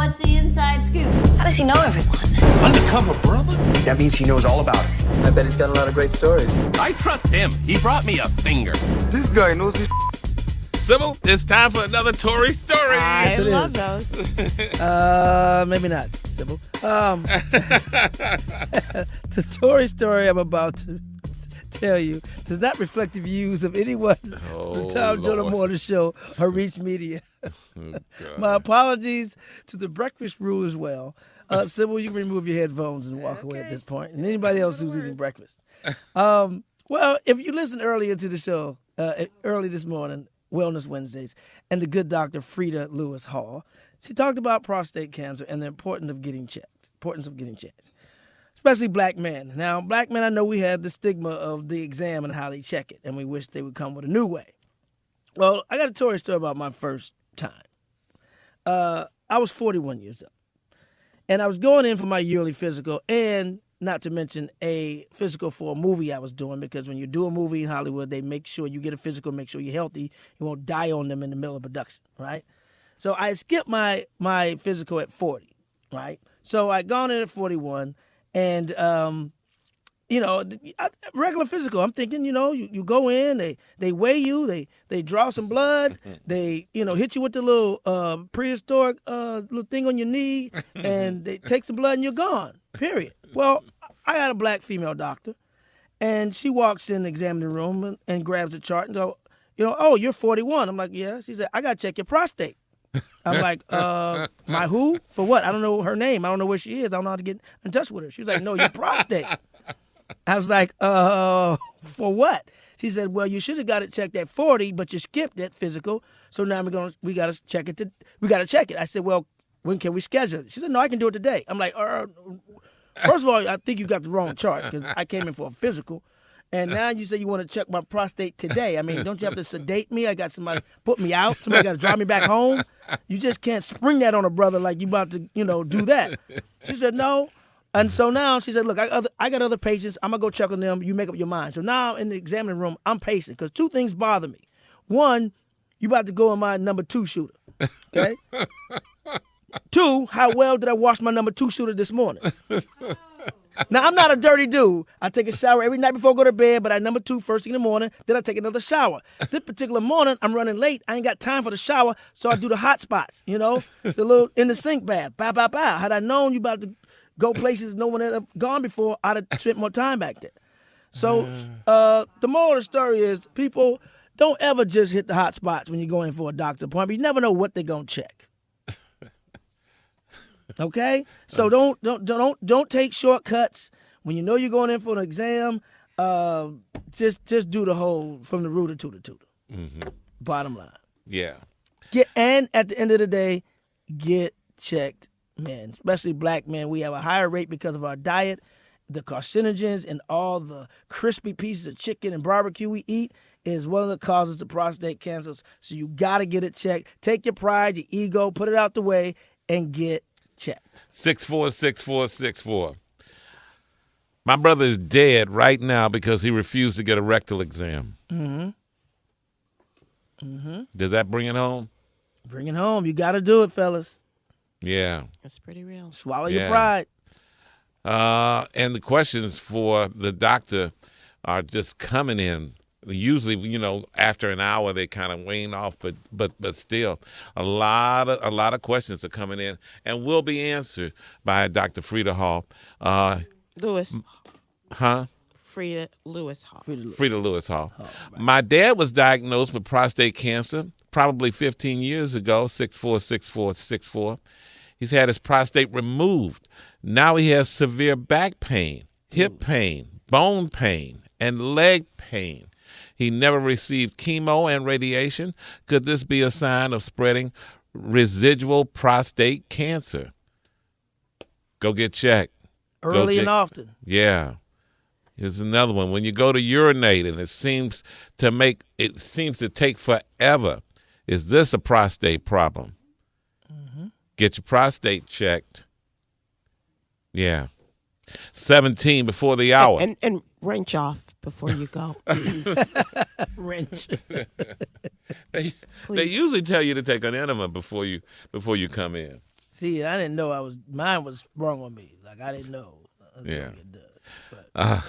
what's the inside scoop? How does he know everyone? Undercover brother? That means he knows all about it. I bet he's got a lot of great stories. I trust him. He brought me a finger. This guy knows his Sybil, it's time for another Torry story. I love those. Maybe not, Sybil. The Torry story I'm about to tell you does not reflect the views of anyone on the Tom Jordan Morning Show or Reach Media. My apologies to the breakfast rule as well. Sybil, you can remove your headphones and walk away at this point. And anybody else who's eating breakfast. Well, if you listened earlier to the show, early this morning, Wellness Wednesdays, and the good doctor Frida Lewis Hall, she talked about prostate cancer and the importance of getting checked. Especially black men. Now, black men, I know we had the stigma of the exam and how they check it, and we wish they would come with a new way. Well, I got a Torry story about my first time. I was 41 years old, and I was going in for my yearly physical, and not to mention a physical for a movie I was doing, because when you do a movie in Hollywood, they make sure you get a physical, make sure you're healthy. You won't die on them in the middle of production, right? So I skipped my physical at 40, right? So I gone in at 41, and, regular physical. I'm thinking, you go in, they weigh you, they draw some blood, they, hit you with the little prehistoric little thing on your knee, and they take some blood and you're gone, period. Well, I had a black female doctor, and she walks in the examining room and grabs a chart and goes, oh, you're 41. I'm like, yeah. She said, I got to check your prostate. I'm like, my who? For what? I don't know her name. I don't know where she is. I don't know how to get in touch with her. She was like, no, your prostate. I was like, for what? She said, well, you should have got it checked at 40, but you skipped that physical. So now we got to check it. We got to check it. I said, well, when can we schedule it? She said, no, I can do it today. I'm like, first of all, I think you got the wrong chart, because I came in for a physical. And now you say you want to check my prostate today. I mean, don't you have to sedate me? I got somebody put me out. Somebody got to drive me back home. You just can't spring that on a brother like you about to, do that. She said, no. And so now she said, look, I got other patients. I'm going to go check on them. You make up your mind. So now in the examining room, I'm pacing, because two things bother me. One, you about to go in my number 2 shooter, okay? 2, how well did I wash my number 2 shooter this morning? Now, I'm not a dirty dude. I take a shower every night before I go to bed, but I number 2 first thing in the morning, then I take another shower. This particular morning, I'm running late. I ain't got time for the shower, so I do the hot spots, the little in the sink bath. Bow, bow, bow. Had I known you about to go places no one had ever gone before, I'd have spent more time back there. So the moral of the story is, people, don't ever just hit the hot spots when you go in for a doctor's appointment. You never know what they're going to check. Okay, so don't take shortcuts when you know you're going in for an exam. Just do the whole from the rooter to the tutor. Mm-hmm. Bottom line. Yeah. And at the end of the day, get checked, man. Especially black men, we have a higher rate because of our diet, the carcinogens, and all the crispy pieces of chicken and barbecue we eat is one of the causes of prostate cancers. So you got to get it checked. Take your pride, your ego, put it out the way, and get checked. 646464. My brother is dead right now because he refused to get a rectal exam. Mm-hmm. Mm-hmm. Does that bring it home? Bring it home. You got to do it, fellas. Yeah. That's pretty real. Swallow your pride. And the questions for the doctor are just coming in. Usually, after an hour they kind of wane off, but still, a lot of questions are coming in and will be answered by Dr. Frida Hall. Lewis. Huh? Frida Lewis Hall. Frida Lewis Hall. Oh, right. My dad was diagnosed with prostate cancer probably 15 years ago. 646464. He's had his prostate removed. Now he has severe back pain, hip pain, bone pain, and leg pain. He never received chemo and radiation. Could this be a sign of spreading residual prostate cancer? Go get checked. Early and often. Yeah. Here's another one. When you go to urinate and it seems to take forever, is this a prostate problem? Mm-hmm. Get your prostate checked. Yeah. 17 before the hour. And wrench off before you go. Wrench. They usually tell you to take an enema before you come in. See, I didn't know mine was sprung on me. Like I didn't know. Yeah. But,